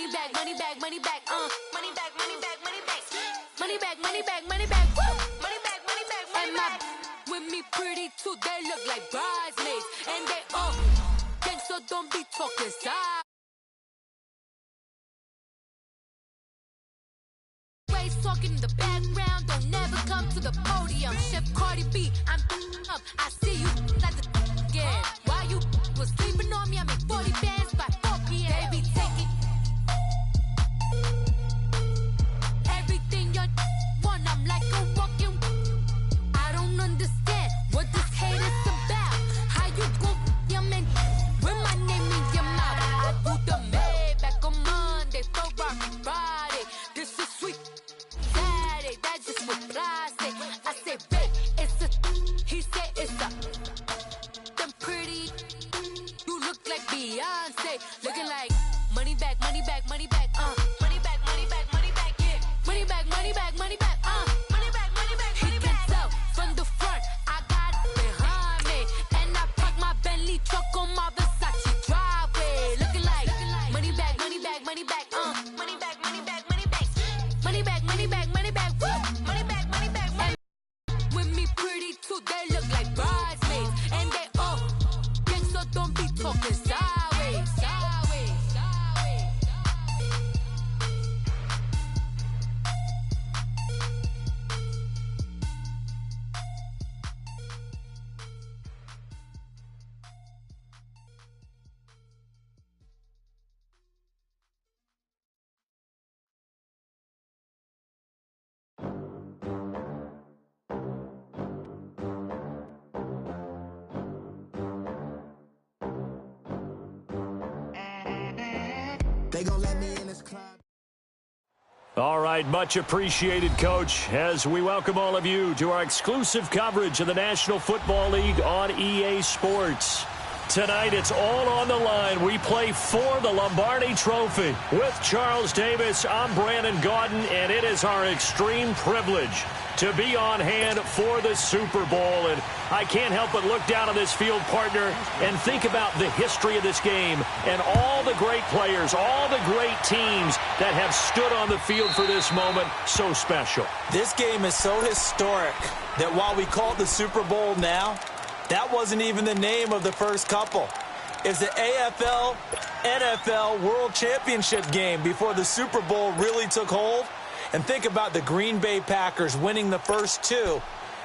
money back, money back, money back, money back, money back, money back, money back, money back, money back, money back, money back, money back. With me pretty too, they look like bridesmaids, and they gang, so don't be talking side. Ways talking in the background, don't never come to the podium. Chef Cardi B, I'm up. I see you like the again. Why you was sleeping on me? I make 40 bands by 4 p.m. They be taking everything you want. I'm like a walking. I don't understand what this hate is about. How you go your man with my name in your mouth? I do the Maybach on Monday, Ferrari Friday. This is sweet Saturday, that's just what I say. I say, babe, it's a. He say it's a. Them pretty. You look like Beyonce, looking like money back, money back, money back, money back, money back, money back, yeah, money back, money back, money back, money back, money back, money back. He can tell from the front, I got it behind me, and I park my Bentley truck on my Versace driveway, looking like money back, money back, money back, money back, money back, money back, money back, money back, money back, money back, money back, money. With me pretty too, they look like bridesmaids, and they gang, so don't be talking sideways, sideways, sideways. They gon' let me in this club. All right, much appreciated, Coach, as we welcome all of you to our exclusive coverage of the National Football League on EA Sports. Tonight, it's all on the line. We play for the Lombardi Trophy. With Charles Davis, I'm Brandon Gaudin, and it is our extreme privilege to be on hand for the Super Bowl. And I can't help but look down on this field, partner, and think about the history of this game and all the great players, all the great teams that have stood on the field for this moment. So special. This game is so historic that while we call it the Super Bowl now, that wasn't even the name of the first couple. It's the AFL, NFL World Championship game before the Super Bowl really took hold. And think about the Green Bay Packers winning the first two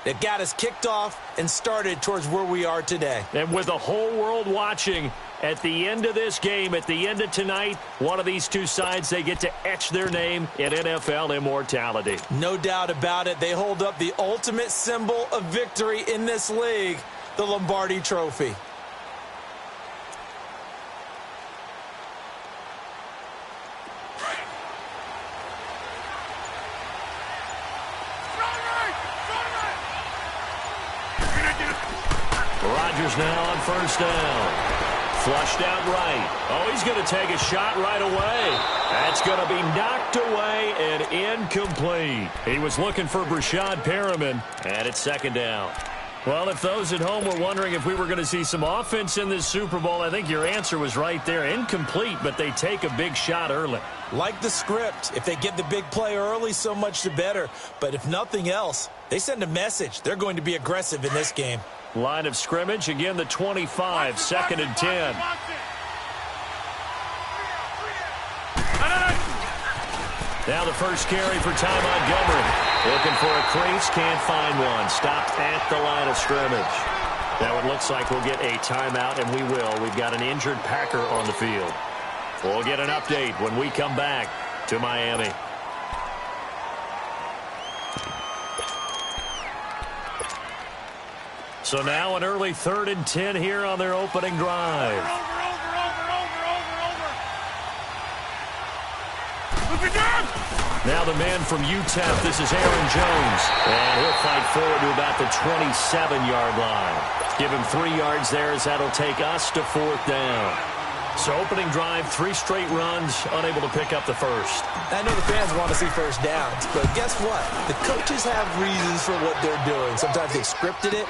that got us kicked off and started towards where we are today. And with the whole world watching, at the end of this game, at the end of tonight, one of these two sides, they get to etch their name in NFL immortality. No doubt about it. They hold up the ultimate symbol of victory in this league, the Lombardi Trophy. Rodgers now on first down. Flushed out right. Oh, he's going to take a shot right away. That's going to be knocked away and incomplete. He was looking for Brashad Perriman, and it's second down. Well, if those at home were wondering if we were going to see some offense in this Super Bowl, I think your answer was right there. Incomplete, but they take a big shot early. Like the script, if they get the big play early, so much the better. But if nothing else, they send a message. They're going to be aggressive in this game. Line of scrimmage, again the 25, second and 10. Now the first carry for Ty Montgomery. Looking for a crease, can't find one. Stopped at the line of scrimmage. Now it looks like we'll get a timeout, and we will. We've got an injured Packer on the field. We'll get an update when we come back to Miami. So now an early 3rd and 10 here on their opening drive. Now the man from UTEP, this is Aaron Jones. And he'll fight forward to about the 27-yard line. Give him 3 yards there as that'll take us to 4th down. So opening drive, 3 straight runs, unable to pick up the first. I know the fans want to see first downs, but guess what? The coaches have reasons for what they're doing. Sometimes they've scripted it.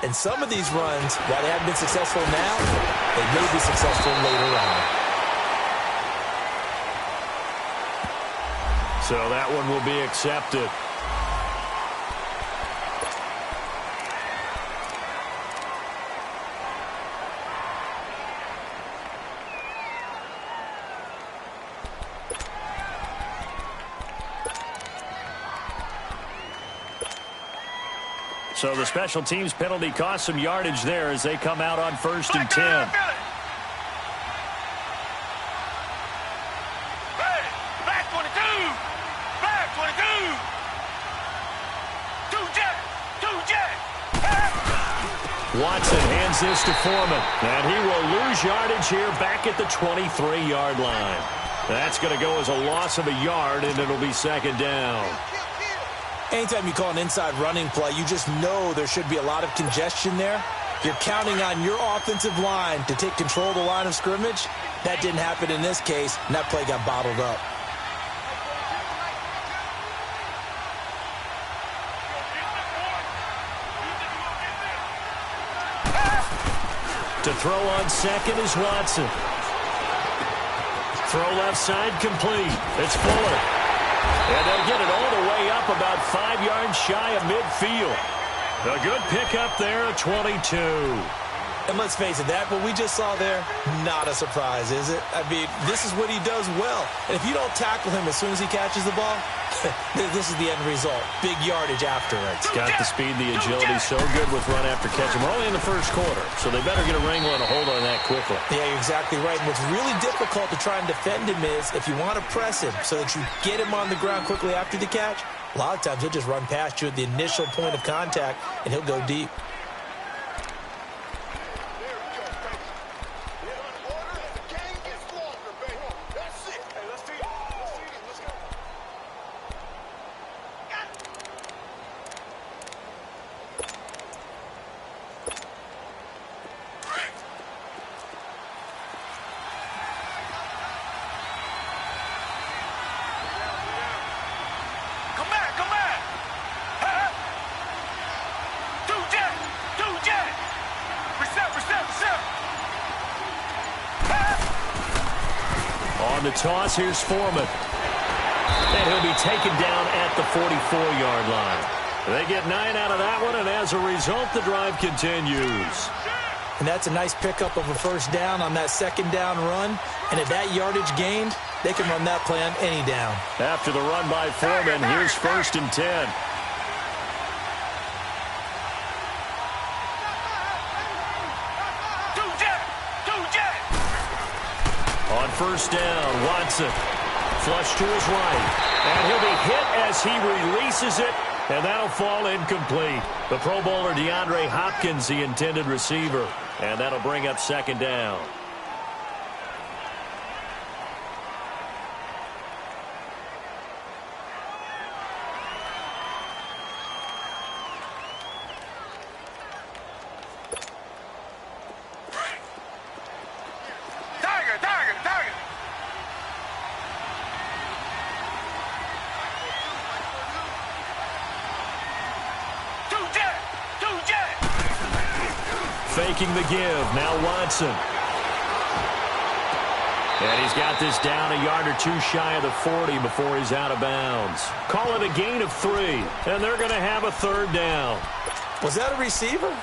And some of these runs, while they haven't been successful now, they may be successful later on. So that one will be accepted. So the special teams penalty cost some yardage there as they come out on 1st and 10. Watson hands this to Foreman, and he will lose yardage here back at the 23-yard line. That's going to go as a loss of a yard, and it'll be 2nd down. Anytime you call an inside running play, you just know there should be a lot of congestion there. You're counting on your offensive line to take control of the line of scrimmage. That didn't happen in this case, and that play got bottled up. To throw on 2nd is Watson. Throw left side complete. It's Fuller. And they'll get it all the way up about 5 yards shy of midfield. A good pickup there at 22. And let's face it, that what we just saw there, not a surprise, is it? I mean, this is what he does well. And if you don't tackle him as soon as he catches the ball, this is the end result. Big yardage afterwards. Got the speed, the agility, so good with run after catch. We're only in the 1st quarter, so they better get a wrangle and a hold on that quickly. Yeah, you're exactly right. And what's really difficult to try and defend him is if you want to press him so that you get him on the ground quickly after the catch, a lot of times he'll just run past you at the initial point of contact, and he'll go deep. On the toss, here's Foreman. And he'll be taken down at the 44-yard line. They get 9 out of that one, and as a result, the drive continues. And that's a nice pickup of a 1st down on that 2nd down run. And at that yardage gained, they can run that play on any down. After the run by Foreman, here's 1st and 10. On 1st down, Watson. Flush to his right. And he'll be hit as he releases it, and that'll fall incomplete. The Pro Bowler DeAndre Hopkins, the intended receiver. And that'll bring up 2nd down. Faking the give. Now Watson. And he's got this down a yard or two shy of the 40 before he's out of bounds. Call it a gain of 3, and they're going to have a 3rd down. Was that a receiver?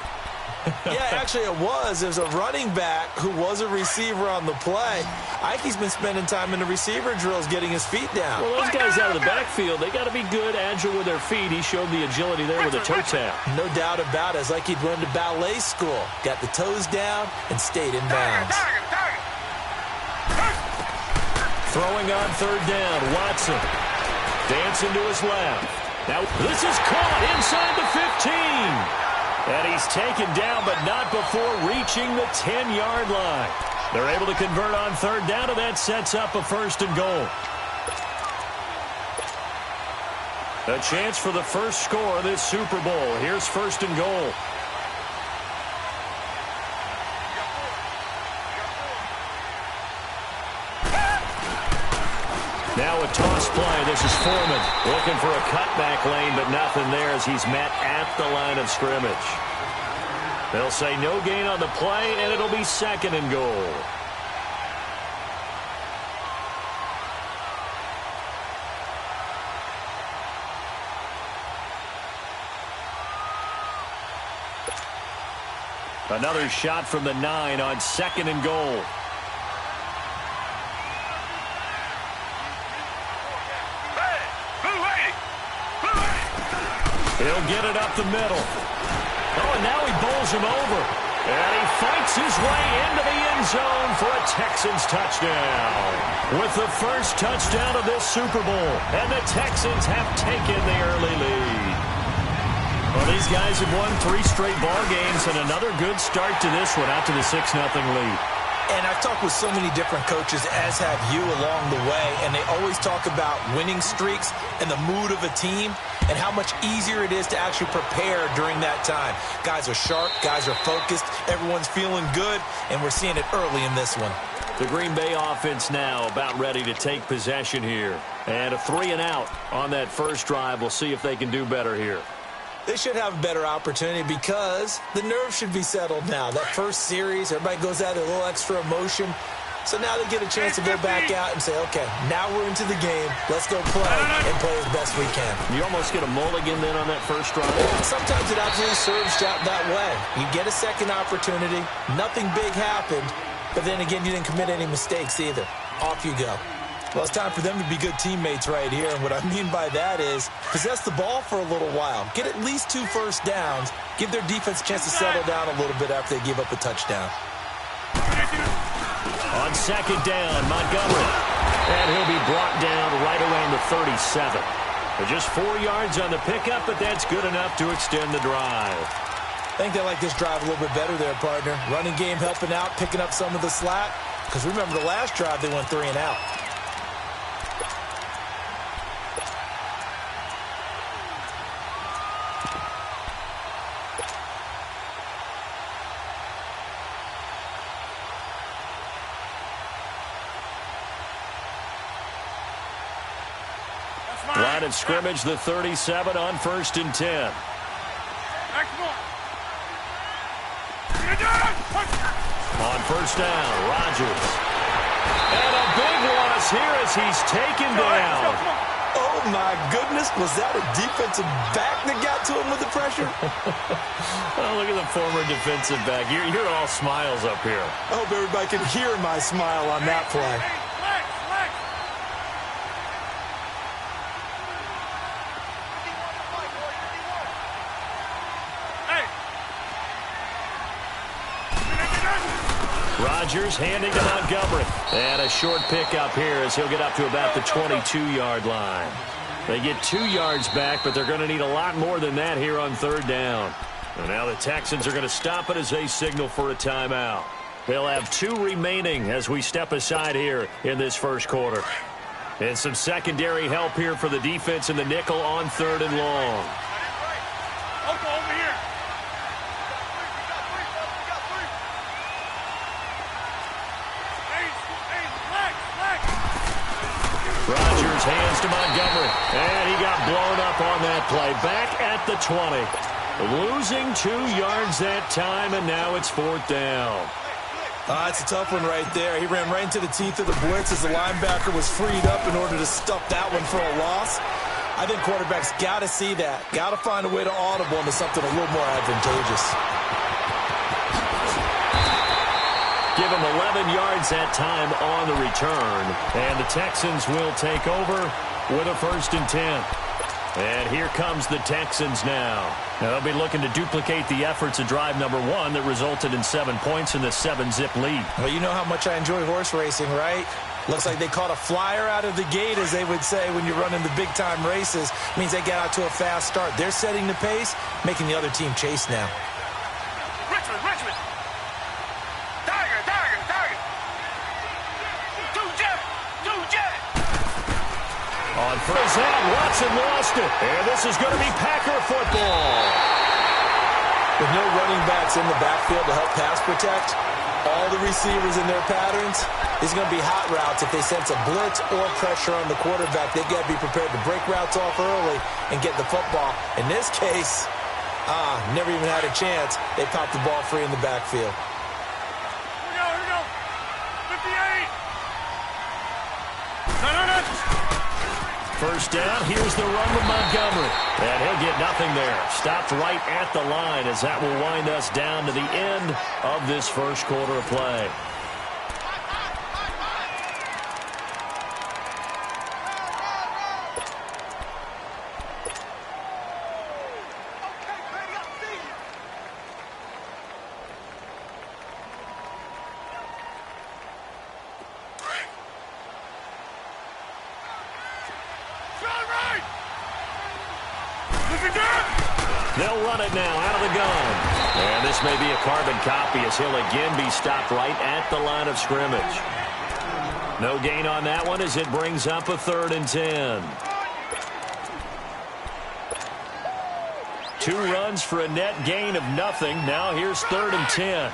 Yeah, actually it was. There's a running back who was a receiver on the play. Ike's been spending time in the receiver drills getting his feet down. Well, those guys out of the backfield, they got to be good, agile with their feet. He showed the agility there with a toe tap. No doubt about it. It's like he'd run to ballet school. Got the toes down and stayed in bounds. Throwing on 3rd down, Watson. Dancing to his left. Now, this is caught inside the 15. And he's taken down, but not before reaching the 10-yard line. They're able to convert on 3rd down, and that sets up a 1st and goal. A chance for the first score of this Super Bowl. Here's 1st and goal. Now a toss play. This is Foreman looking for a cutback lane, but nothing there as he's met at the line of scrimmage. They'll say no gain on the play, and it'll be 2nd and goal. Another shot from the 9 on 2nd and goal. He'll get it up the middle. Oh, and now he bowls him over. And he fights his way into the end zone for a Texans touchdown. With the first touchdown of this Super Bowl, and the Texans have taken the early lead. Well, these guys have won 3 straight ball games, and another good start to this one out to the 6-0 lead. And I've talked with so many different coaches, as have you, along the way, and they always talk about winning streaks and the mood of a team and how much easier it is to actually prepare during that time. Guys are sharp, guys are focused, everyone's feeling good, and we're seeing it early in this one. The Green Bay offense now about ready to take possession here. And a 3-and-out on that first drive. We'll see if they can do better here. They should have a better opportunity because the nerves should be settled now. That first series, everybody goes out with a little extra emotion. So now they get a chance to go back out and say, okay, now we're into the game. Let's go play and play as best we can. You almost get a mulligan then on that first drive? Sometimes it absolutely serves that way. You get a second opportunity. Nothing big happened. But then again, you didn't commit any mistakes either. Off you go. Well, it's time for them to be good teammates right here. And what I mean by that is possess the ball for a little while. Get at least 2 first downs. Give their defense a chance to settle down a little bit after they give up a touchdown. On 2nd down, Montgomery. And he'll be brought down right around the 37. Just 4 yards on the pickup, but that's good enough to extend the drive. I think they like this drive a little bit better there, partner. Running game helping out, picking up some of the slack. Because remember, the last drive, they went 3-and-out. Line of scrimmage, the 37 on 1st and 10. On 1st down, Rodgers. And a big loss here as he's taken down. Oh, my goodness. Was that a defensive back that got to him with the pressure? Oh, look at the former defensive back. You're all smiles up here. I hope everybody can hear my smile on that play. Rodgers handing to Montgomery. And a short pickup here as he'll get up to about the 22-yard line. They get 2 yards back, but they're going to need a lot more than that here on 3rd down. And now the Texans are going to stop it as they signal for a timeout. They'll have 2 remaining as we step aside here in this first quarter. And some secondary help here for the defense in the nickel on 3rd and long. Rodgers hands to Montgomery, and he got blown up on that play. Back at the 20. Losing 2 yards that time, and now it's 4th down. That's a tough one right there. He ran right into the teeth of the blitz as the linebacker was freed up in order to stuff that one for a loss. I think quarterbacks got to see that. Got to find a way to audible into something a little more advantageous. Give him 11 yards that time on the return. And the Texans will take over with a 1st and 10. And here comes the Texans now. They'll be looking to duplicate the efforts of drive number 1 that resulted in 7 points in the 7-zip lead. Well, you know how much I enjoy horse racing, right? Looks like they caught a flyer out of the gate, as they would say when you're running the big-time races. Means they got out to a fast start. They're setting the pace, making the other team chase now. Richmond! Tiger! Two jet! On first down, Watson lost it. And this is going to be Packer football. With no running backs in the backfield to help pass protect, all the receivers in their patterns, these are going to be hot routes. If they sense a blitz or pressure on the quarterback, they've got to be prepared to break routes off early and get the football. In this case, never even had a chance. They popped the ball free in the backfield. Here we go. 58. No. First down, here's the run with Montgomery. And he'll get nothing there. Stopped right at the line as that will wind us down to the end of this first quarter of play. They'll run it now out of the gun. And this may be a carbon copy as he'll again be stopped right at the line of scrimmage. No gain on that one as it brings up a 3rd and 10. 2 runs for a net gain of nothing. Now here's 3rd and 10.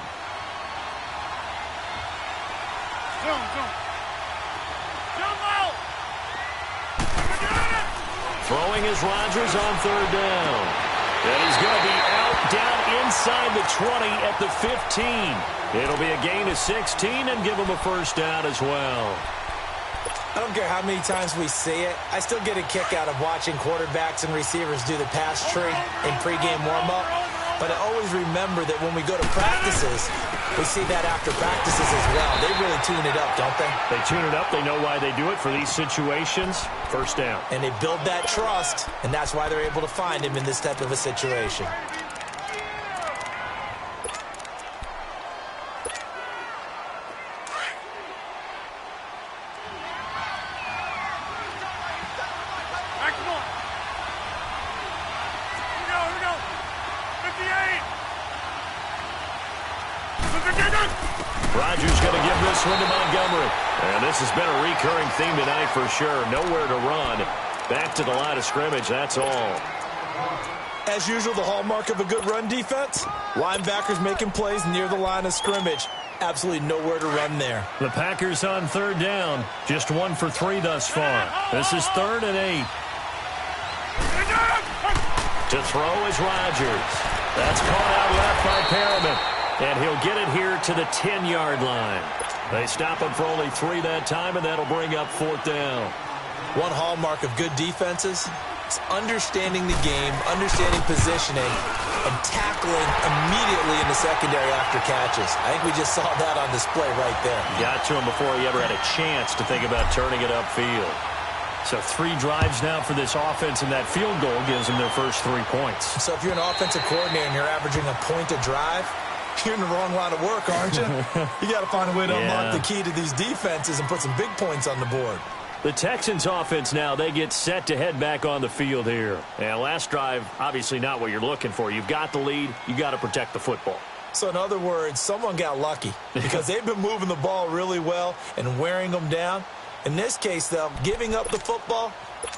Throwing is Rodgers on 3rd down. And he's going to be out down inside the 20 at the 15. It'll be a gain of 16 and give him a first down as well. I don't care how many times we see it. I still get a kick out of watching quarterbacks and receivers do the pass tree in pregame warm-up. But I always remember that when we go to practices, we see that after practices as well. They really tune it up, don't they? They tune it up. They know why they do it for these situations. First down. And they build that trust, and that's why they're able to find him in this type of a situation. Rodgers going to give this one to Montgomery. And this has been a recurring theme tonight for sure. Nowhere to run. Back to the line of scrimmage, that's all. As usual, the hallmark of a good run defense, linebackers making plays near the line of scrimmage. Absolutely nowhere to run there. The Packers on 3rd down. Just 1 for 3 thus far. This is 3rd and 8. To throw is Rodgers. That's caught out left by Perriman. And he'll get it here to the 10-yard line. They stop him for only 3 that time, and that'll bring up 4th down. One hallmark of good defenses is understanding the game, understanding positioning, and tackling immediately in the secondary after catches. I think we just saw that on display right there. Got to him before he ever had a chance to think about turning it upfield. So 3 drives now for this offense, and that field goal gives them their first 3 points. So if you're an offensive coordinator and you're averaging a point a drive, you're in the wrong line of work, aren't you? You got to find a way to unlock the key to these defenses and put some big points on the board. The Texans offense now, they get set to head back on the field here. And last drive, obviously not what you're looking for. You've got the lead. You got to protect the football. So in other words, someone got lucky because they've been moving the ball really well and wearing them down. In this case, though, giving up the football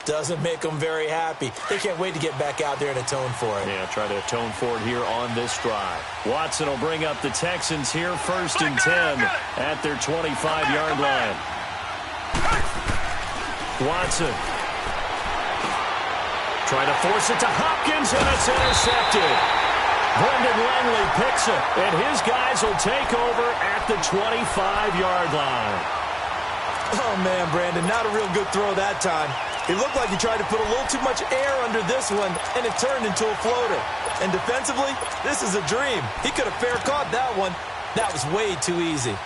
doesn't make them very happy. They can't wait to get back out there and atone for it. Yeah, try to atone for it here on this drive. Watson will bring up the Texans here 1st and 10 at their 25-yard line. Watson trying to force it to Hopkins, and it's intercepted. Brendan Langley picks it, and his guys will take over at the 25-yard line. Oh, man, Brandon, not a real good throw that time. It looked like he tried to put a little too much air under this one, and it turned into a floater. And defensively, this is a dream. He could have fair caught that one. That was way too easy.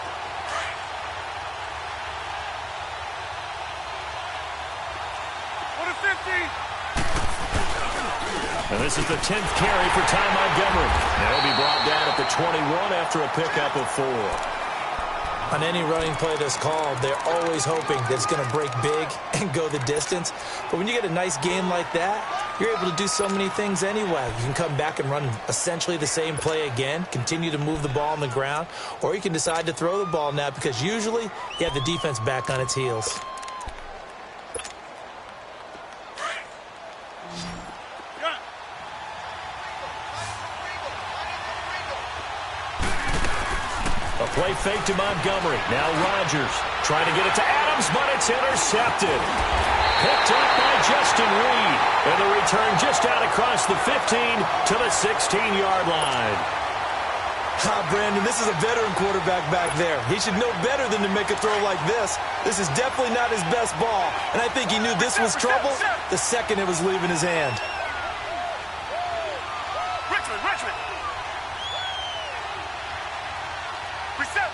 And this is the 10th carry for Ty Montgomery. And he'll be brought down at the 21 after a pickup of 4. On any running play that's called, they're always hoping that it's going to break big and go the distance. But when you get a nice game like that, you're able to do so many things anyway. You can come back and run essentially the same play again, continue to move the ball on the ground, or you can decide to throw the ball now because usually you have the defense back on its heels. A play fake to Montgomery. Now Rodgers trying to get it to Adams, but it's intercepted. Picked up by Justin Reed. And the return just out across the 15 to the 16-yard line. Brandon, this is a veteran quarterback back there. He should know better than to make a throw like this. This is definitely not his best ball, and I think he knew this was trouble the second it was leaving his hand. Richmond. Reset.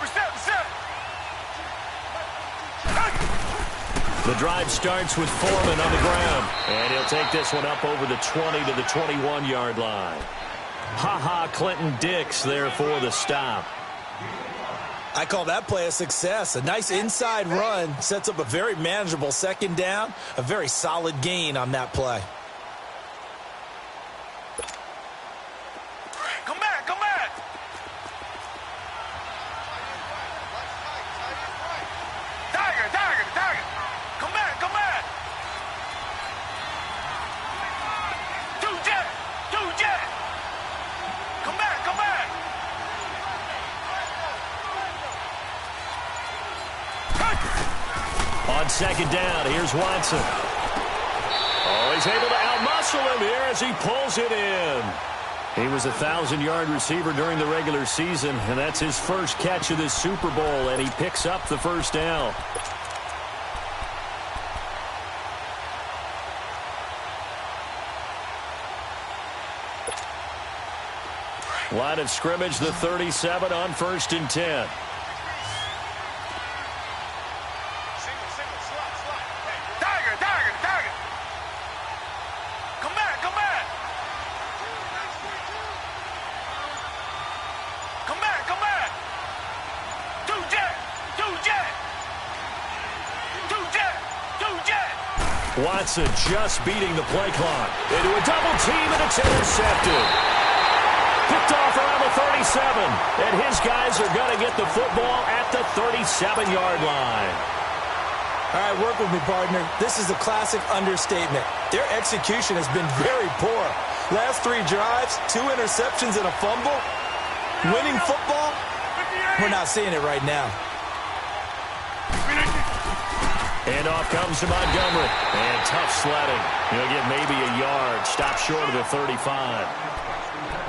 The drive starts with Foreman on the ground, and he'll take this one up over the 20 to the 21-yard line. Clinton Dix there for the stop. I call that play a success. A nice inside run sets up a very manageable second down, a very solid gain on that play. Come back. Tiger. Come back. Two jet. Come back. On second down, here's Watson. Oh, he's able to outmuscle him here as he pulls it in. He was a 1,000-yard receiver during the regular season, and that's his first catch of this Super Bowl, and he picks up the first down. Line of scrimmage, the 37 on 1st and 10. Tiger. Come back. Two jet. Watson just beating the play clock. Into a double team, and it's intercepted. Picked off around the 37, and his guys are going to get the football at the 37-yard line. All right, work with me, partner. This is a classic understatement. Their execution has been very poor. Last 3 drives, 2 interceptions and a fumble. Winning football? We're not seeing it right now. And off comes to Montgomery. And tough sledding. He'll get maybe a yard. Stop short of the 35.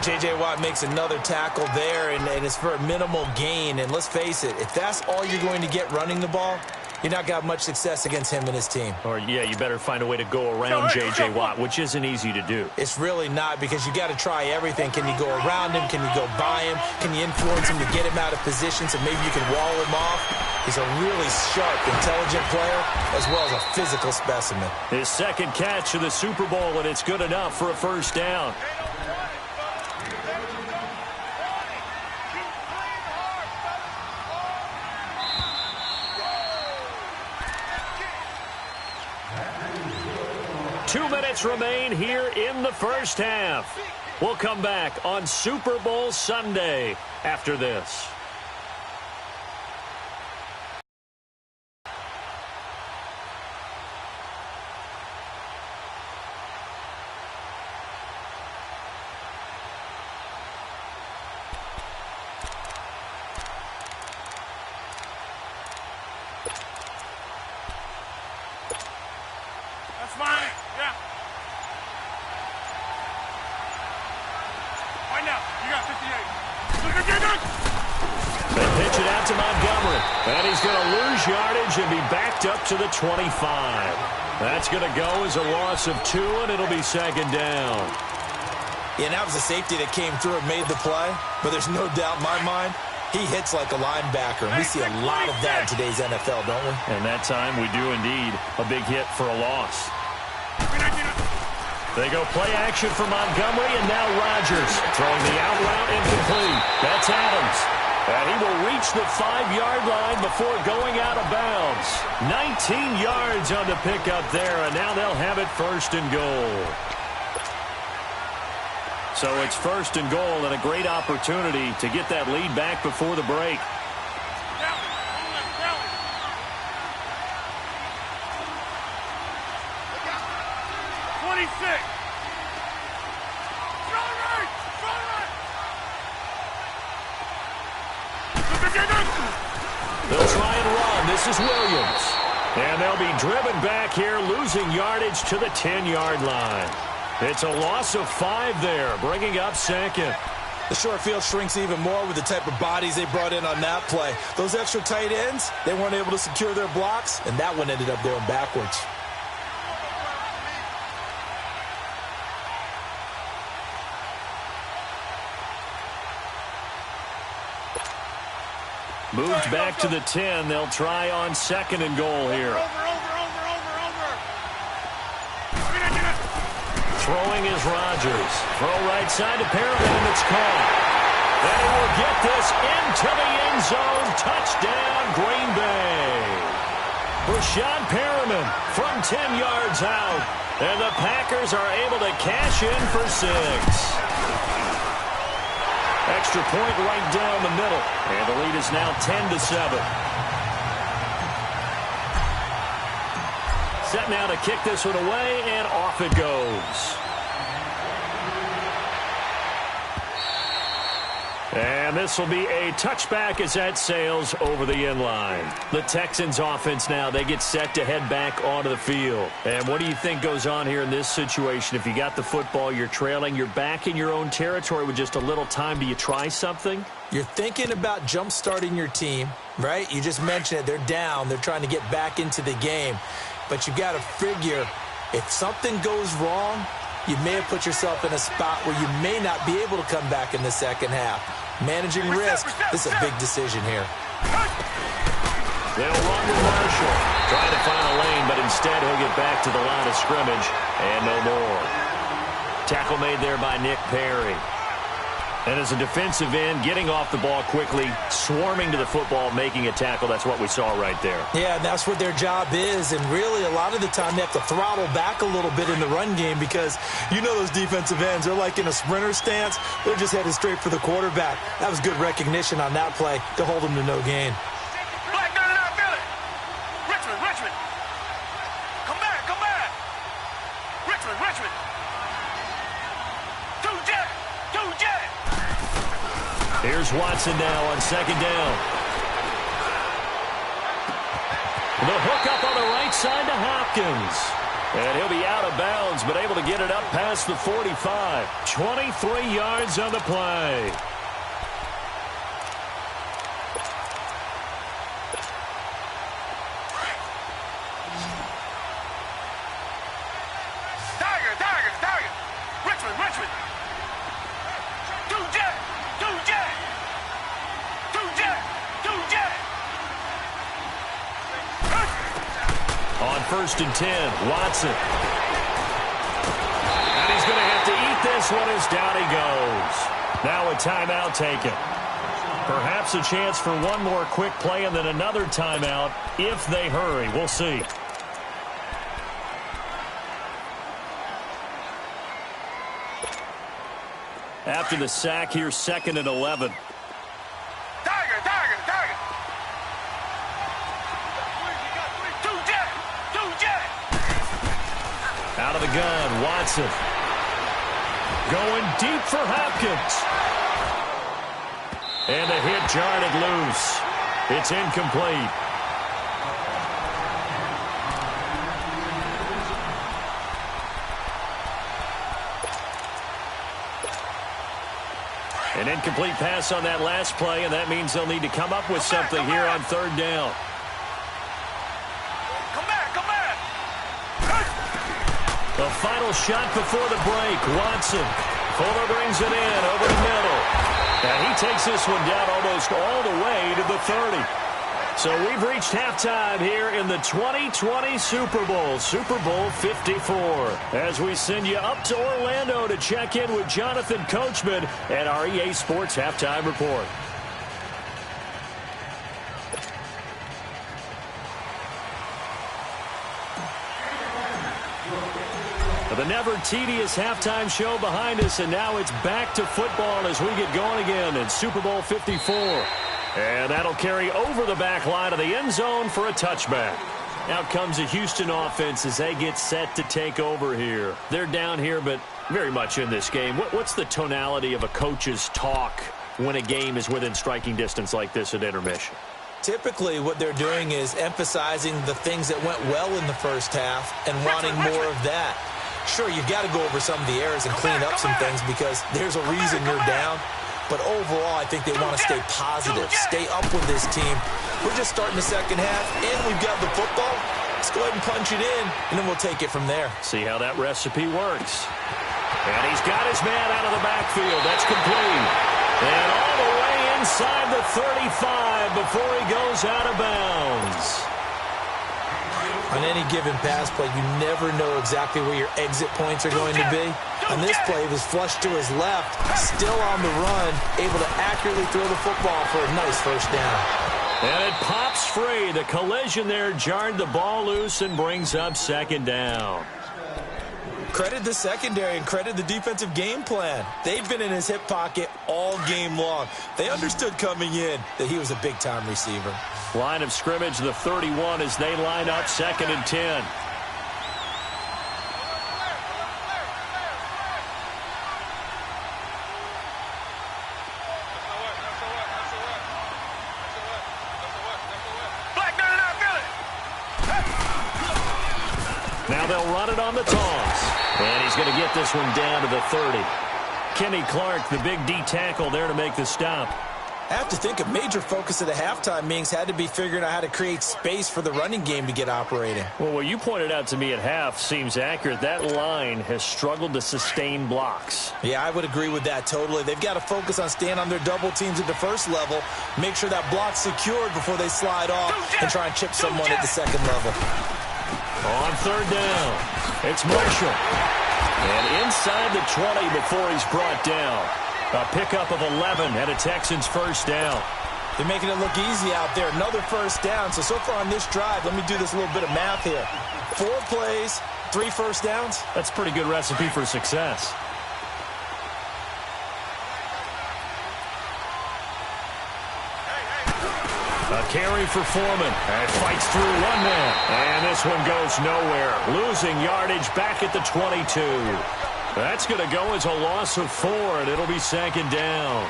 J.J. Watt makes another tackle there, and it's for a minimal gain. And let's face it, if that's all you're going to get running the ball, you're not going to have much success against him and his team. Or, yeah, you better find a way to go around J.J. Watt, which isn't easy to do. It's really not, because you got to try everything. Can you go around him? Can you go by him? Can you influence him to get him out of position so maybe you can wall him off? He's a really sharp, intelligent player, as well as a physical specimen. His second catch of the Super Bowl, and it's good enough for a first down. Two minutes remain here in the first half. We'll come back on Super Bowl Sunday after this. That's mine. Yeah. Right now, you got 58. They pitch it out to Montgomery. And he's going to lose yardage and be backed up to the 25. That's going to go as a loss of 2, and it'll be second down. Yeah, that was a safety that came through and made the play. But there's no doubt in my mind, he hits like a linebacker. And we see a lot of that in today's NFL, don't we? And that time we do indeed. A big hit for a loss. They go play action for Montgomery, and now Rodgers throwing the out route incomplete. That's Adams. And he will reach the 5-yard line before going out of bounds. 19 yards on the pickup there, and now they'll have it first and goal. So it's first and goal, and a great opportunity to get that lead back before the break. 26. They'll try and run. This is Williams. And they'll be driven back here, losing yardage to the 10-yard line. It's a loss of 5 there, bringing up second. The short field shrinks even more with the type of bodies they brought in on that play. Those extra tight ends, they weren't able to secure their blocks, and that one ended up going backwards. Moved back to the 10. They'll try on 2nd and goal here. Throwing is Rodgers. Throw right side to Perriman, and it's caught. And he will get this into the end zone. Touchdown, Green Bay. Rashad Perriman from 10 yards out. And the Packers are able to cash in for 6. Extra point right down the middle. And the lead is now 10-7. Set now to kick this one away, and off it goes. And this will be a touchback as that sails over the end line. The Texans offense now, they get set to head back onto the field. And what do you think goes on here in this situation? If you got the football, you're trailing, you're back in your own territory with just a little time. Do you try something? You're thinking about jump-starting your team, right? You just mentioned it. They're down. They're trying to get back into the game. But you've got to figure if something goes wrong, you may have put yourself in a spot where you may not be able to come back in the second half. Managing risk, this is a big decision here. They'll run with Marshall. Trying to find a lane, but instead he'll get back to the line of scrimmage. And no more. Tackle made there by Nick Perry. And as a defensive end, getting off the ball quickly, swarming to the football, making a tackle. That's what we saw right there. Yeah, that's what their job is. And really, a lot of the time, they have to throttle back a little bit in the run game because you know those defensive ends, they're like in a sprinter stance. They're just headed straight for the quarterback. That was good recognition on that play to hold them to no gain. Black 99 Philly. Richmond. Come back. Richmond. Two jet. Here's Watson now on 2nd down. The hook up on the right side to Hopkins. And he'll be out of bounds, but able to get it up past the 45. 23 yards on the play. Tiger. Richmond. Two jet. On 1st and 10, Watson. And he's going to have to eat this one as down he goes. Now a timeout taken. Perhaps a chance for one more quick play and then another timeout if they hurry. We'll see. After the sack, here's 2nd and 11. Tiger. Out of the gun, Watson. Going deep for Hopkins. And a hit jarred it loose. It's incomplete. An incomplete pass on that last play, and that means they'll need to come up with something here on 3rd down. The final shot before the break. Watson. Fuller brings it in over the middle. And he takes this one down almost all the way to the 30. So we've reached halftime here in the 2020 Super Bowl, Super Bowl 54. As we send you up to Orlando to check in with Jonathan Coachman and our EA Sports Halftime Report. The never-tedious halftime show behind us, and now it's back to football as we get going again in Super Bowl 54. And that'll carry over the back line of the end zone for a touchback. Out comes the Houston offense as they get set to take over here. They're down here, but very much in this game. What's the tonality of a coach's talk when a game is within striking distance like this at intermission? Typically, what they're doing is emphasizing the things that went well in the first half and wanting more of that. Sure, you've got to go over some of the errors and clean up some things because there's a reason you're down. But overall, I think they want to stay positive, stay up with this team. We're just starting the second half, and we've got the football. Let's go ahead and punch it in, and then we'll take it from there. See how that recipe works. And he's got his man out of the backfield. That's complete. And all the way inside the 35 before he goes out of bounds. On any given pass play, you never know exactly where your exit points are going to be. On this play, he was flushed to his left, still on the run, able to accurately throw the football for a nice first down. And it pops free. The collision there jarred the ball loose and brings up second down. Credit the secondary and credit the defensive game plan. They've been in his hip pocket all game long. They understood coming in that he was a big-time receiver. Line of scrimmage, the 31, as they line up 2nd and 10. Now they'll run it on the toss. And he's going to get this one down to the 30. Kenny Clark, the big D tackle there to make the stop. I have to think a major focus of the halftime meetings had to be figuring out how to create space for the running game to get operating. Well, what you pointed out to me at half seems accurate. That line has struggled to sustain blocks. Yeah, I would agree with that totally. They've got to focus on staying on their double teams at the first level, make sure that block's secured before they slide off and try and chip someone at the second level. On 3rd down, it's Marshall. And inside the 20 before he's brought down. A pickup of 11 and a Texans first down. They're making it look easy out there. Another first down. So far on this drive, let me do this little bit of math here. 4 plays, 3 first downs. That's a pretty good recipe for success. A carry for Foreman. And fights through one man. And this one goes nowhere. Losing yardage back at the 22. That's going to go as a loss of 4, and it'll be 2nd down.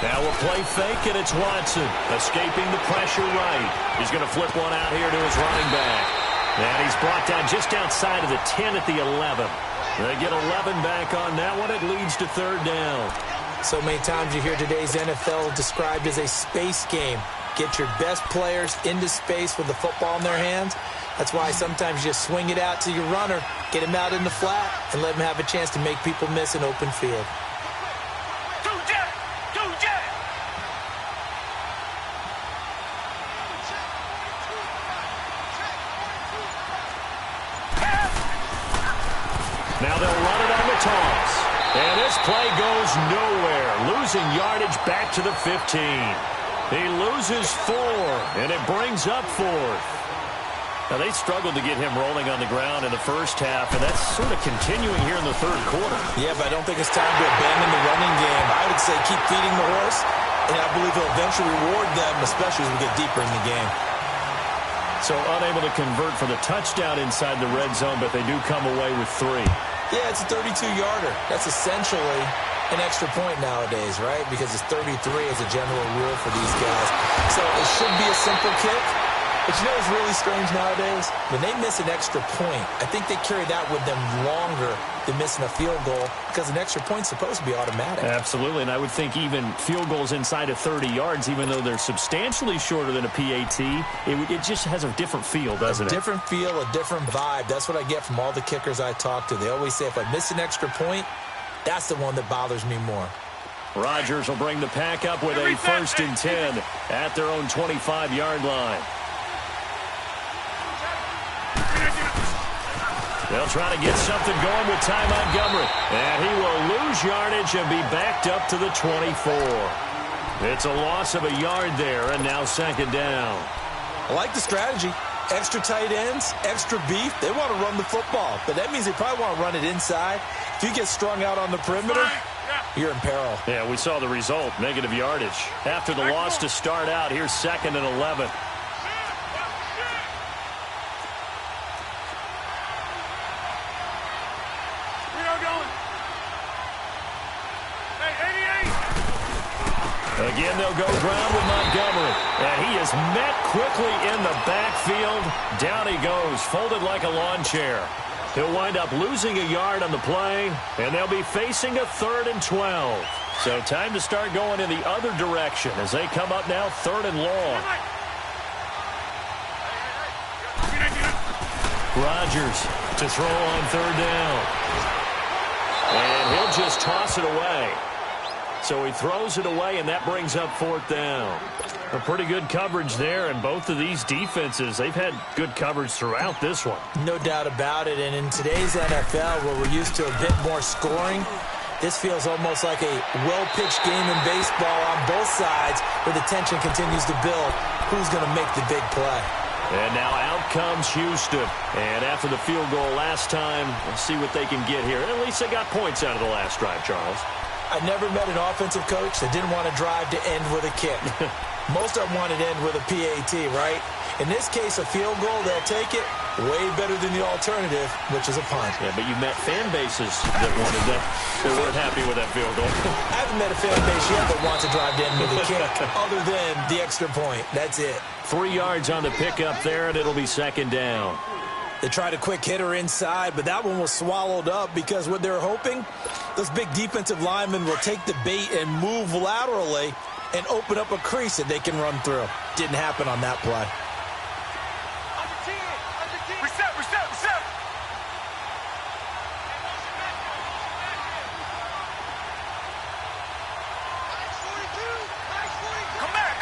Now we'll play fake, and it's Watson. Escaping the pressure right. He's going to flip one out here to his running back. And he's brought down just outside of the 10 at the 11. They get 11 back on that one. It leads to 3rd down. So many times you hear today's NFL described as a space game. Get your best players into space with the football in their hands. That's why sometimes you just swing it out to your runner, get him out in the flat, and let him have a chance to make people miss an open field. Now they'll run it on the toss. And this play goes nowhere. Losing yardage back to the 15. He loses 4, and it brings up 4th. Now, they struggled to get him rolling on the ground in the first half, and that's sort of continuing here in the 3rd quarter. Yeah, but I don't think it's time to abandon the running game. I would say keep feeding the horse, and I believe he'll eventually reward them, especially as we get deeper in the game. So unable to convert for the touchdown inside the red zone, but they do come away with 3. Yeah, it's a 32-yarder. That's essentially an extra point nowadays, right? Because it's 33 as a general rule for these guys. So it should be a simple kick. But you know what's really strange nowadays? When they miss an extra point, I think they carry that with them longer than missing a field goal because an extra point's supposed to be automatic. Absolutely, and I would think even field goals inside of 30 yards, even though they're substantially shorter than a PAT, it just has a different feel, doesn't it? A different feel, a different vibe. That's what I get from all the kickers I talk to. They always say if I miss an extra point, that's the one that bothers me more. Rodgers will bring the pack up with a 1st and 10 at their own 25-yard line. They'll try to get something going with Ty Montgomery. And he will lose yardage and be backed up to the 24. It's a loss of a yard there, and now 2nd down. I like the strategy. Extra tight ends, extra beef. They want to run the football, but that means they probably want to run it inside. If you get strung out on the perimeter, you're in peril. Yeah, we saw the result, negative yardage. After the loss to start out, here's 2nd and 11. Again, they'll go ground with Montgomery. And he is met quickly in the backfield. Down he goes, folded like a lawn chair. He'll wind up losing a yard on the play, and they'll be facing a 3rd and 12. So time to start going in the other direction as they come up now 3rd and long. Rodgers to throw on 3rd down. And he'll just toss it away. So he throws it away, and that brings up 4th down. A pretty good coverage there, and both of these defenses, they've had good coverage throughout this one. No doubt about it, and in today's NFL, where we're used to a bit more scoring, this feels almost like a well-pitched game in baseball on both sides, where the tension continues to build. Who's going to make the big play? And now out comes Houston. And after the field goal last time, we'll see what they can get here. At least they got points out of the last drive, Charles. I never met an offensive coach that didn't want to drive to end with a kick. Most of them wanted to end with a PAT, right? In this case, a field goal, they'll take it. Way better than the alternative, which is a punt. Yeah, but you met fan bases that wanted that. They weren't happy with that field goal. I haven't met a fan base yet that wants to drive to end with a kick, other than the extra point. That's it. 3 yards on the pickup there, and it'll be 2nd down. They tried a quick hitter inside, but that one was swallowed up because what they're hoping, those big defensive linemen will take the bait and move laterally and open up a crease that they can run through. Didn't happen on that play. Reset. Come back.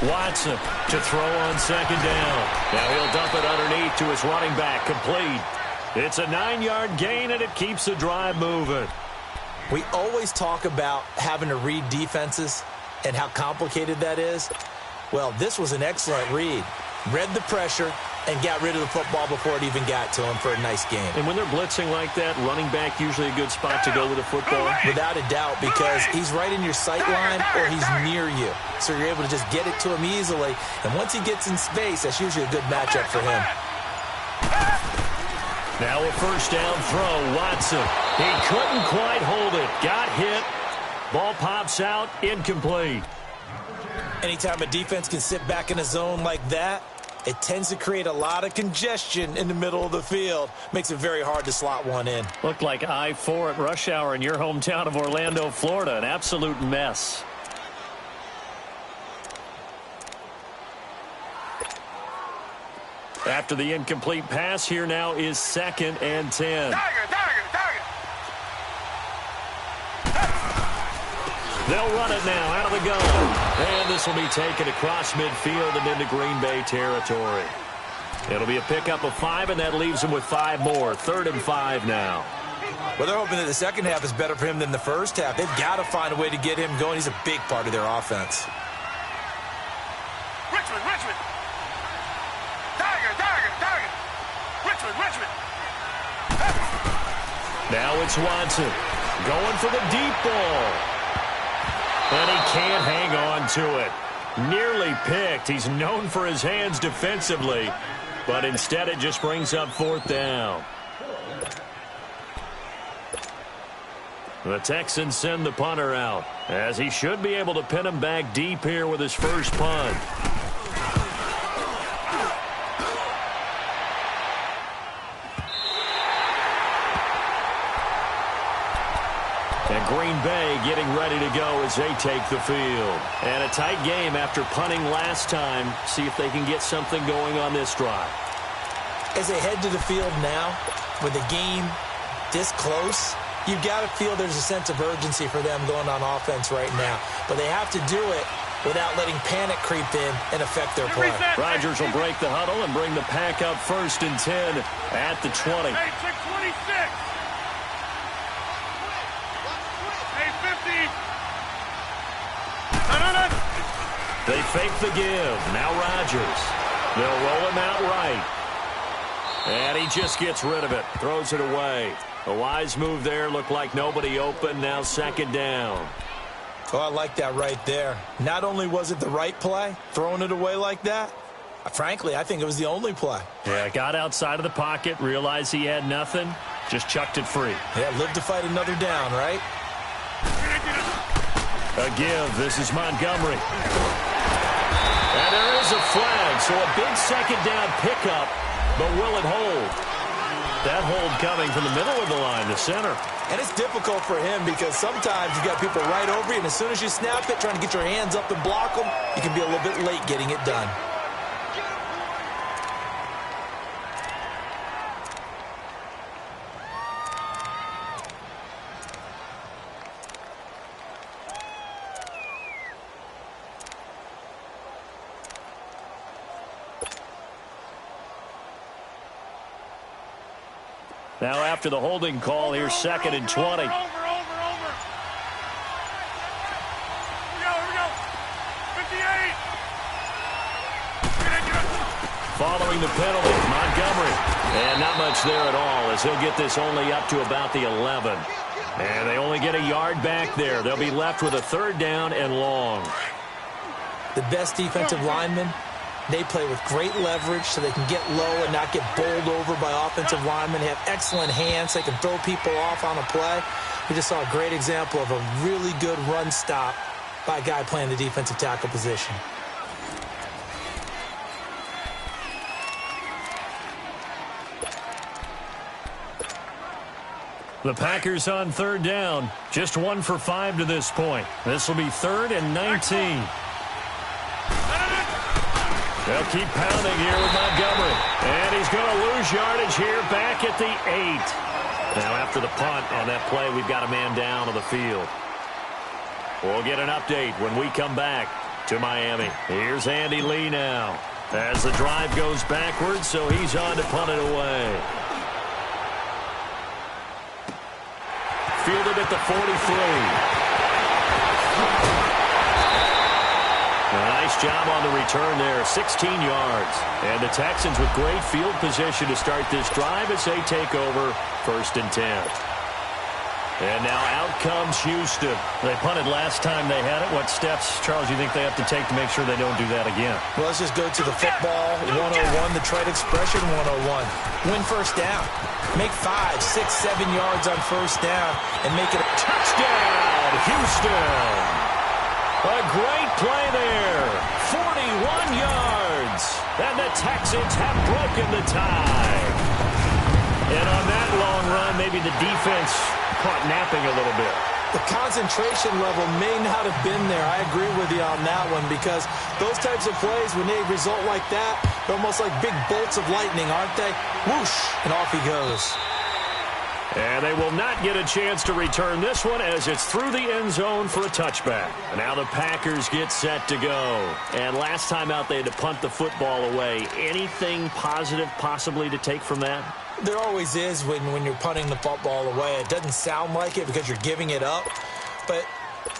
Watson to throw on 2nd down. Now he'll dump it underneath to his running back, complete. It's a 9-yard gain, and it keeps the drive moving. We always talk about having to read defenses and how complicated that is. Well, this was an excellent read. Read the pressure and got rid of the football before it even got to him for a nice game. And when they're blitzing like that, running back usually a good spot to go with the football. Without a doubt, because he's right in your sight line or he's near you. So you're able to just get it to him easily. And once he gets in space, that's usually a good matchup for him. Now a 1st down throw, Watson. He couldn't quite hold it. Got hit. Ball pops out, incomplete. Anytime a defense can sit back in a zone like that, it tends to create a lot of congestion in the middle of the field. Makes it very hard to slot one in. Looked like I-4 at rush hour in your hometown of Orlando, Florida. An absolute mess. After the incomplete pass, here now is 2nd and 10. Tiger. They'll run it now out of the gun. And this will be taken across midfield and into Green Bay territory. It'll be a pickup of 5, and that leaves him with 5 more. 3rd and 5 now. Well, they're hoping that the second half is better for him than the first half. They've got to find a way to get him going. He's a big part of their offense. Richmond. Tiger. Richmond. Now it's Watson going for the deep ball. And he can't hang on to it. Nearly picked. He's known for his hands defensively, but instead it just brings up 4th down. The Texans send the punter out, as he should be able to pin him back deep here with his first punt. And Green Bay getting ready to go as they take the field. And a tight game after punting last time. See if they can get something going on this drive. As they head to the field now, with the game this close, you've got to feel there's a sense of urgency for them going on offense right now. But they have to do it without letting panic creep in and affect their play. Rodgers will break the huddle and bring the pack up 1st and 10 at the 20. Hey, check 26. Hey, 50. No. They fake the give. Now Rodgers. They'll roll him out right. And he just gets rid of it. Throws it away. A wise move there. Looked like nobody open. Now 2nd down. Oh, I like that right there. Not only was it the right play, throwing it away like that, Frankly, I think it was the only play. Yeah, got outside of the pocket, realized he had nothing, just chucked it free. Yeah, live to fight another down, right? A give. This is Montgomery. And there is a flag, so a big second down pickup, but will it hold? That hold coming from the middle of the line, the center. And it's difficult for him because sometimes you've got people right over you, and as soon as you snap it, trying to get your hands up and block them, you can be a little bit late getting it done. Now after the holding call, here's 2nd and 20. Over. Here we go. 58. Following the penalty, Montgomery. And not much there at all as he'll get this only up to about the 11. And they only get a yard back there. They'll be left with a 3rd down and long. The best defensive linemen, they play with great leverage so they can get low and not get bowled over by offensive linemen. They have excellent hands. They can throw people off on a play. We just saw a great example of a really good run stop by a guy playing the defensive tackle position. The Packers on 3rd down. Just 1 for 5 to this point. This will be 3rd and 19. They'll keep pounding here with Montgomery. And he's going to lose yardage here back at the 8. Now after the punt on that play, we've got a man down on the field. We'll get an update when we come back to Miami. Here's Andy Lee now as the drive goes backwards, so he's on to punt it away. Fielded at the 43. Nice job on the return there, 16 yards. And the Texans with great field position to start this drive as they take over 1st and 10. And now out comes Houston. They punted last time they had it. What steps, Charles, you think they have to take to make sure they don't do that again? Well, let's just go to the football 101, the trade expression 101. Win 1st down. Make 5, 6, 7 yards on 1st down and make it a touchdown, Houston. A great play there. 41 yards. And the Texans have broken the tie. And on that long run, maybe the defense caught napping a little bit. The concentration level may not have been there. I agree with you on that one because those types of plays, when they result like that, they're almost like big bolts of lightning, aren't they? Whoosh, and off he goes. And they will not get a chance to return this one as it's through the end zone for a touchback. Now the Packers get set to go. And last time out they had to punt the football away. Anything positive possibly to take from that? There always is when you're punting the football away. It doesn't sound like it because you're giving it up, but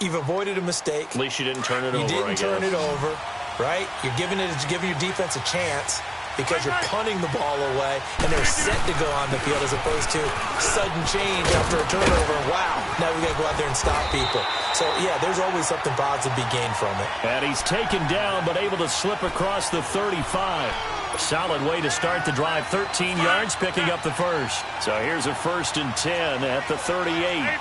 you've avoided a mistake. At least you didn't turn it over, I guess. You didn't turn it over, right? You're giving your defense a chance because you're punting the ball away, and they're set to go on the field as opposed to sudden change after a turnover. Wow, now we got to go out there and stop people. So, yeah, there's always something positive to be gained from it. And he's taken down but able to slip across the 35. Solid way to start the drive. 13 yards, picking up the 1st. So here's a 1st and 10 at the 38.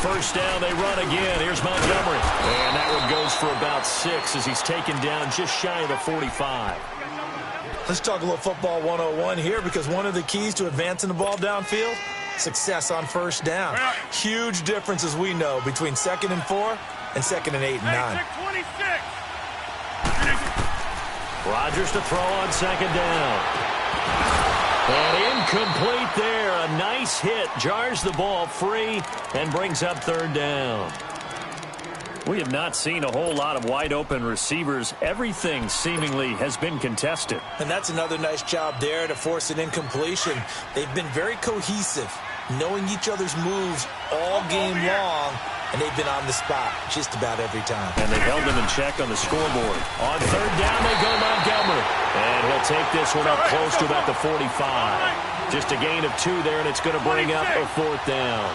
1st down, they run again. Here's Montgomery. And that one goes for about 6 as he's taken down just shy of the 45. Let's talk a little football 101 here because one of the keys to advancing the ball downfield, success on 1st down. Huge difference, as we know, between 2nd and 4 and 2nd and 8 and 9. Rodgers to throw on 2nd down. And incomplete there. A nice hit. Jars the ball free and brings up 3rd down. We have not seen a whole lot of wide open receivers. Everything seemingly has been contested. And that's another nice job there to force an incompletion. They've been very cohesive, knowing each other's moves all game long, and they've been on the spot just about every time. And they held them in check on the scoreboard. On 3rd down, they go Montgomery. And he'll take this one up close to about the 45. Just a gain of 2 there, and it's going to bring up a 4th down.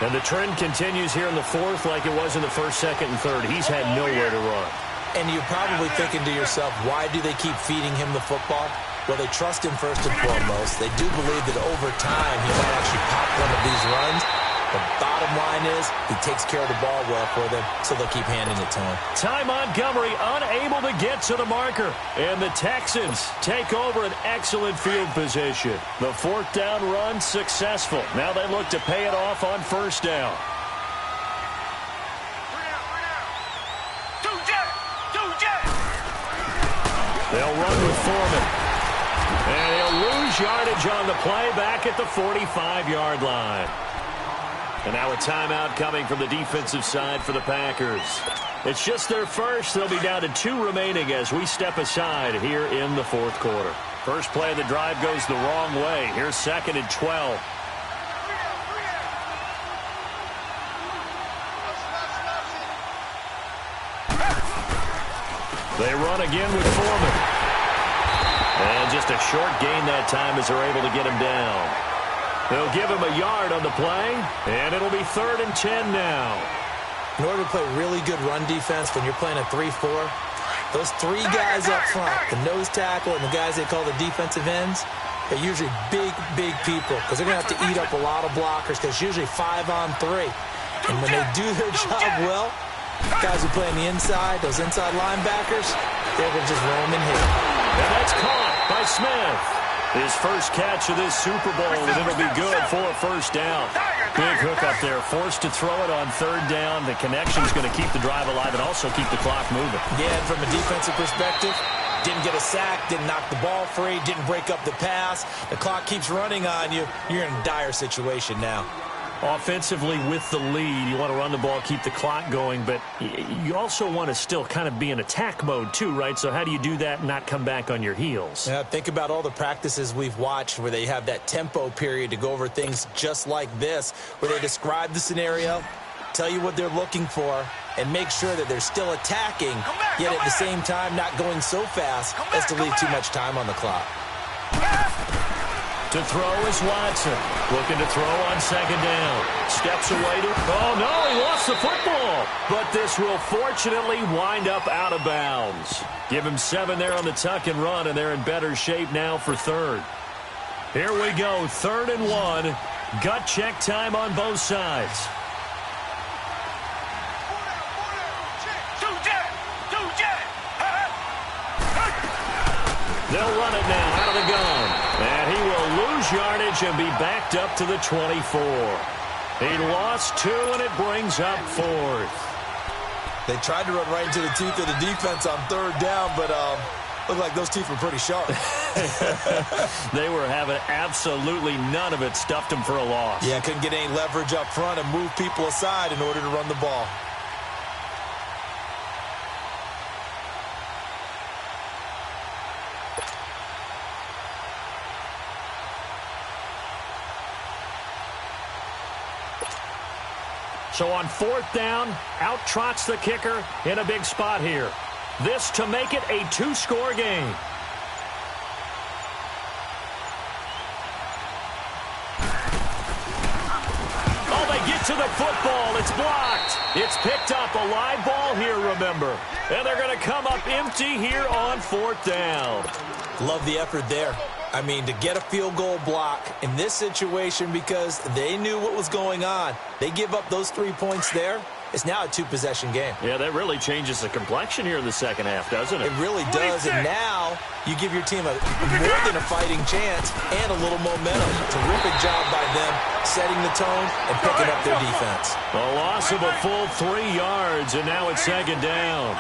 And the trend continues here in the 4th like it was in the 1st, 2nd, and 3rd. He's had nowhere to run. And you're probably thinking to yourself, why do they keep feeding him the football? Well, they trust him first and foremost. They do believe that over time he might actually pop one of these runs. The bottom line is he takes care of the ball well for them, so they'll keep handing it to him. Ty Montgomery unable to get to the marker. And the Texans take over an excellent field position. The fourth down run successful. Now they look to pay it off on first down. They'll run with Foreman. And he'll lose yardage on the play back at the 45-yard line. And now a timeout coming from the defensive side for the Packers. It's just their first. They'll be down to 2 remaining as we step aside here in the fourth quarter. First play of the drive goes the wrong way. Here's 2nd and 12. They run again with Foreman. And just a short gain that time as they're able to get him down. They'll give him a yard on the play, and it'll be 3rd and 10 now. In order to play really good run defense when you're playing a 3-4, those 3 guys up front, the nose tackle and the guys they call the defensive ends, are usually big, big people because they're going to have to eat up a lot of blockers because it's usually 5-on-3. And when they do their job well, guys who play on the inside, those inside linebackers, they're going to just roam and hit. And that's caught by Smith. His first catch of this Super Bowl, and it'll be good for a first down. Big hook up there, forced to throw it on 3rd down. The connection's going to keep the drive alive and also keep the clock moving. Yeah, and from a defensive perspective, didn't get a sack, didn't knock the ball free, didn't break up the pass. The clock keeps running on you. You're in a dire situation now. Offensively, with the lead, you want to run the ball, keep the clock going, but you also want to still kind of be in attack mode too, right? So how do you do that and not come back on your heels? Yeah, think about all the practices we've watched where they have that tempo period to go over things just like this, where they describe the scenario, tell you what they're looking for, and make sure that they're still attacking, yet at the same time not going so fast as to leave too much time on the clock. To throw is Watson. Looking to throw on 2nd down. Steps away to... Oh, no, he lost the football. But this will fortunately wind up out of bounds. Give him 7 there on the tuck and run, and they're in better shape now for 3rd. Here we go, 3rd and 1. Gut check time on both sides. They'll run it now out of the gun. And he will lose yardage and be backed up to the 24. He lost 2, and it brings up 4th. They tried to run right into the teeth of the defense on 3rd down, but looked like those teeth were pretty sharp. They were having absolutely none of it. Stuffed him for a loss. Yeah, couldn't get any leverage up front and move people aside in order to run the ball. So on 4th down, out trots the kicker in a big spot here. This to make it a 2-score game. Oh, they get to the football. It's blocked. It's picked up. A live ball here, remember. And they're going to come up empty here on 4th down. Love the effort there. I mean, to get a field goal block in this situation because they knew what was going on. They give up those 3 points there. It's now a 2-possession game. Yeah, that really changes the complexion here in the second half, doesn't it? It really does, and now you give your team more than a fighting chance and a little momentum. Terrific job by them setting the tone and picking up their defense. A loss of a full 3 yards, and now it's 2nd down.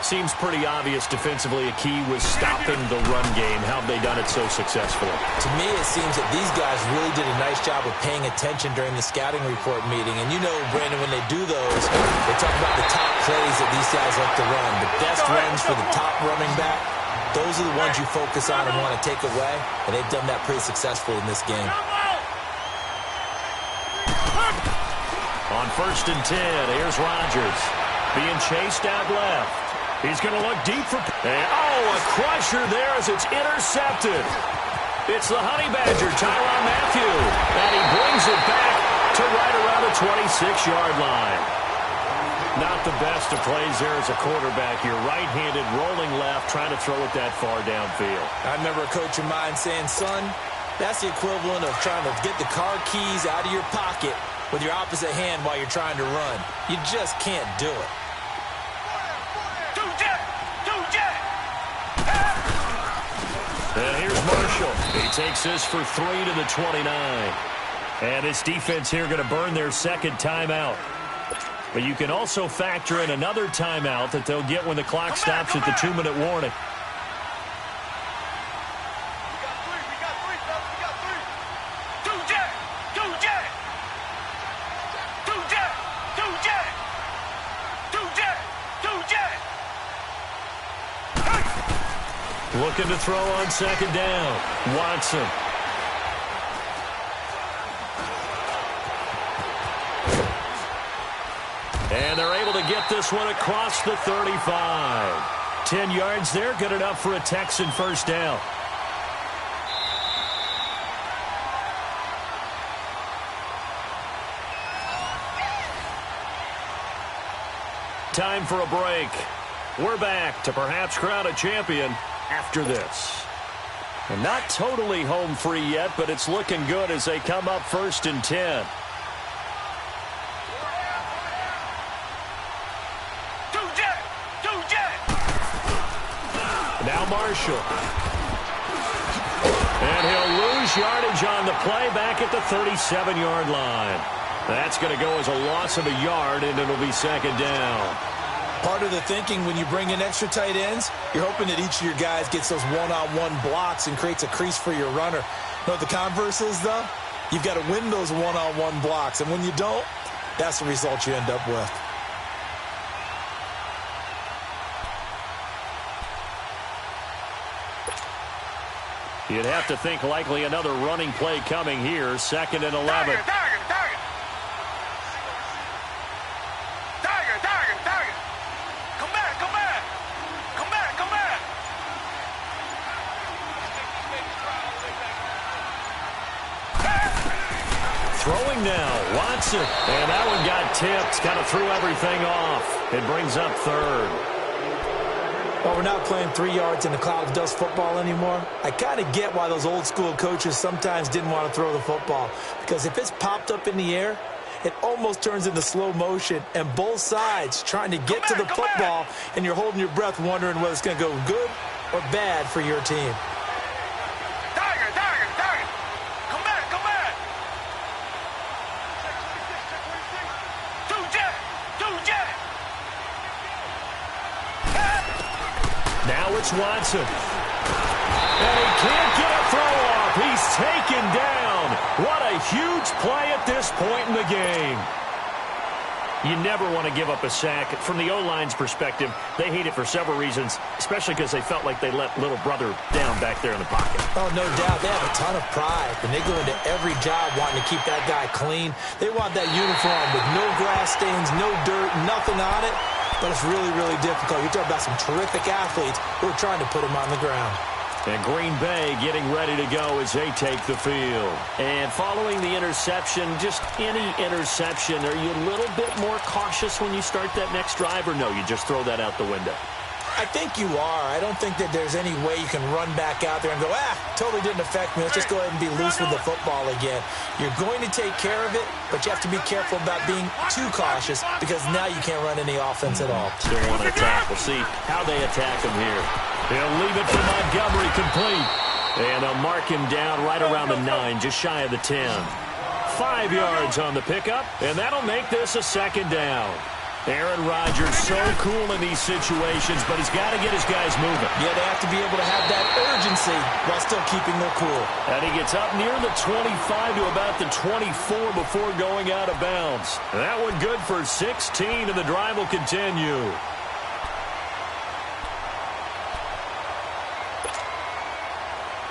Seems pretty obvious defensively a key was stopping the run game. How have they done it so successfully? To me, it seems that these guys really did a nice job of paying attention during the scouting report meeting. And you know, Brandon, when they do those, they talk about the top plays that these guys like to run. The best runs for the top running back, those are the ones you focus on and want to take away. And they've done that pretty successfully in this game. On 1st and 10, here's Rodgers being chased out left. He's going to look deep for... And, a crusher there as it's intercepted. It's the Honey Badger, Tyrann Mathieu. And he brings it back to right around the 26-yard line. Not the best of plays there as a quarterback. You're right-handed, rolling left, trying to throw it that far downfield. I remember a coach of mine saying, son, that's the equivalent of trying to get the car keys out of your pocket with your opposite hand while you're trying to run. You just can't do it. And here's Marshall. He takes this for 3 to the 29. And this defense here going to burn their second timeout. But you can also factor in another timeout that they'll get when the clock stops at the 2-minute warning. Looking to throw on second down. Watson. And they're able to get this one across the 35. 10 yards there, good enough for a Texan first down. Time for a break. We're back to perhaps crown a champion after this. And not totally home free yet, but it's looking good as they come up 1st and 10. Now Marshall. And he'll lose yardage on the play back at the 37-yard line. That's going to go as a loss of a yard, and it'll be second down. Part of the thinking when you bring in extra tight ends, you're hoping that each of your guys gets those one-on-one blocks and creates a crease for your runner. You know what the converse is, though? You've got to win those one-on-one blocks, and when you don't, that's the result you end up with. You'd have to think likely another running play coming here. 2nd and 11. Throwing now, Watson. And that one got tipped, kind of threw everything off. It brings up 3rd. Well, we're not playing 3 yards in a cloud of dust football anymore. I kind of get why those old school coaches sometimes didn't want to throw the football. Because if it's popped up in the air, it almost turns into slow motion. And both sides trying to get to the football, and you're holding your breath wondering whether it's going to go good or bad for your team. Now it's Watson. And he can't get a throw off. He's taken down. What a huge play at this point in the game. You never want to give up a sack. From the O-line's perspective, they hate it for several reasons, especially because they felt like they let little brother down back there in the pocket. Oh, no doubt. They have a ton of pride. And they go into every job wanting to keep that guy clean. They want that uniform with no grass stains, no dirt, nothing on it. But it's really, really difficult. You're talking about some terrific athletes who are trying to put him on the ground. And Green Bay getting ready to go as they take the field. And following the interception, just any interception, are you a little bit more cautious when you start that next drive, or no, you just throw that out the window? I think you are. I don't think that there's any way you can run back out there and go, totally didn't affect me. Let's just go ahead and be loose with the football again. You're going to take care of it, but you have to be careful about being too cautious because now you can't run any offense at all. Still want to attack. We'll see how they attack him here. He'll leave it for Montgomery complete. And they'll mark him down right around the 9, just shy of the 10. 5 yards on the pickup, and that'll make this a second down. Aaron Rodgers so cool in these situations, but he's got to get his guys moving. Yeah, they have to be able to have that urgency while still keeping their cool. And he gets up near the 25 to about the 24 before going out of bounds. That one good for 16, and the drive will continue.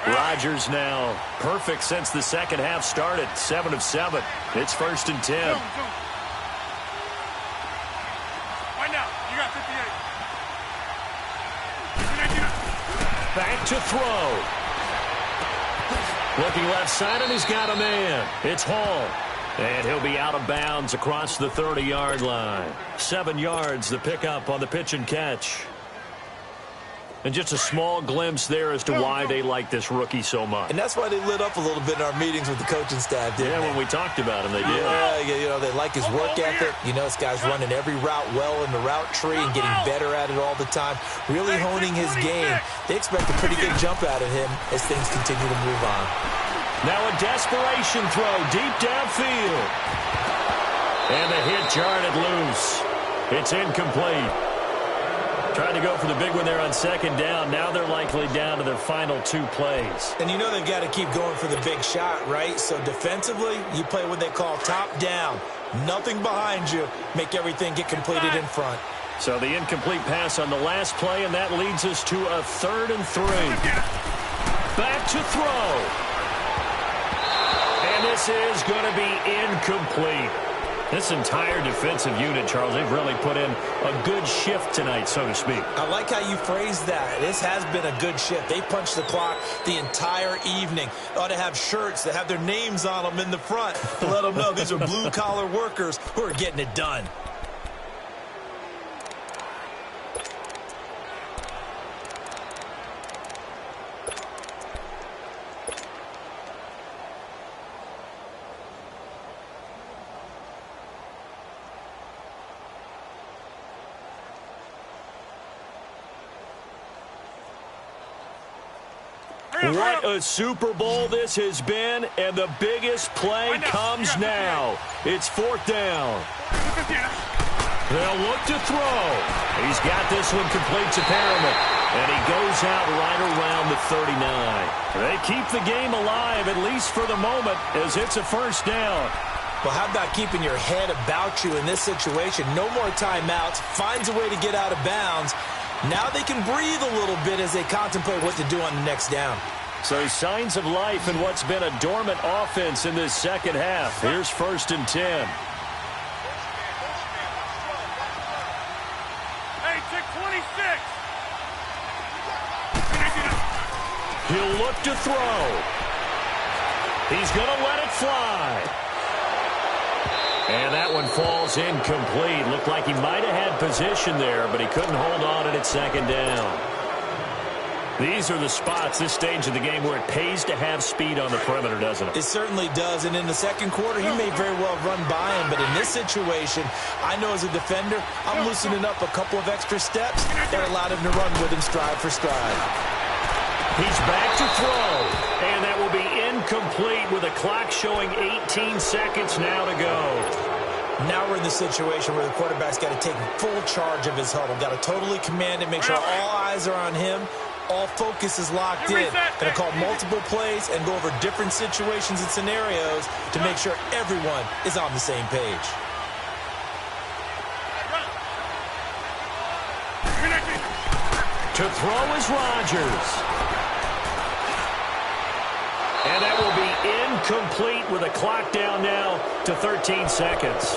Rodgers now perfect since the second half started. 7 of 7. It's 1st and 10. Back to throw. Looking left side, and he's got a man. It's Hall. And he'll be out of bounds across the 30-yard line. 7 yards, the pickup on the pitch and catch. And just a small glimpse there as to why they like this rookie so much. And that's why they lit up a little bit in our meetings with the coaching staff, didn't they? When we talked about him, they did. Yeah, they like his work ethic. This guy's running every route well in the route tree and getting better at it all the time, really honing his game. They expect a pretty good jump out of him as things continue to move on. Now a desperation throw deep downfield. And the hit jarred it loose. It's incomplete. Trying to go for the big one there on second down. Now they're likely down to their final 2 plays. And they've got to keep going for the big shot, right? So defensively, you play what they call top down. Nothing behind you. Make everything get completed in front. So the incomplete pass on the last play, and that leads us to a 3rd and 3. Back to throw. And this is going to be incomplete. This entire defensive unit, Charles, they've really put in a good shift tonight, so to speak. I like how you phrased that. This has been a good shift. They punched the clock the entire evening. They ought to have shirts that have their names on them in the front to let them know these are blue-collar workers who are getting it done. What a Super Bowl this has been, and the biggest play comes now. It's 4th down. They'll look to throw. He's got this one complete to Perriman, and he goes out right around the 39. They keep the game alive, at least for the moment, as it's a 1st down. Well, how about keeping your head about you in this situation? No more timeouts. Finds a way to get out of bounds. Now they can breathe a little bit as they contemplate what to do on the next down. So signs of life in what's been a dormant offense in this second half. Here's 1st and 10. Hey, check 26. He'll look to throw. He's going to let it fly. And that one falls incomplete. Looked like he might have had position there, but he couldn't hold on at 2nd down. These are the spots, this stage of the game, where it pays to have speed on the perimeter, doesn't it? It certainly does. And in the second quarter, he may very well run by him. But in this situation, I know as a defender, I'm loosening up a couple of extra steps that allowed him to run with him stride for stride. He's back to throw. And that will be incomplete with a clock showing 18 seconds now to go. Now we're in the situation where the quarterback's got to take full charge of his huddle. Got to totally command it, make sure all eyes are on him. All focus is locked in. Going to call multiple plays and go over different situations and scenarios to make sure everyone is on the same page. To throw is Rodgers. And that will be incomplete with a clock down now to 13 seconds.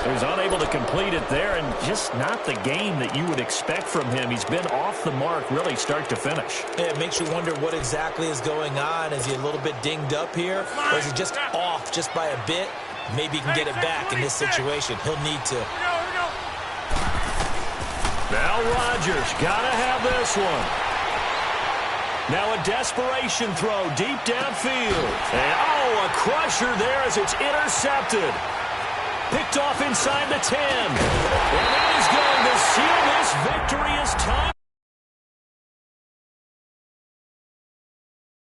He was unable to complete it there, and just not the game that you would expect from him. He's been off the mark really start to finish. Yeah, it makes you wonder what exactly is going on. Is he a little bit dinged up here, or is he just off just by a bit? Maybe he can get it back in this situation. He'll need to. Now Rodgers got to have this one. Now a desperation throw deep downfield. And, a crusher there as it's intercepted. Picked off inside the 10. And that is going to seal this victory as time.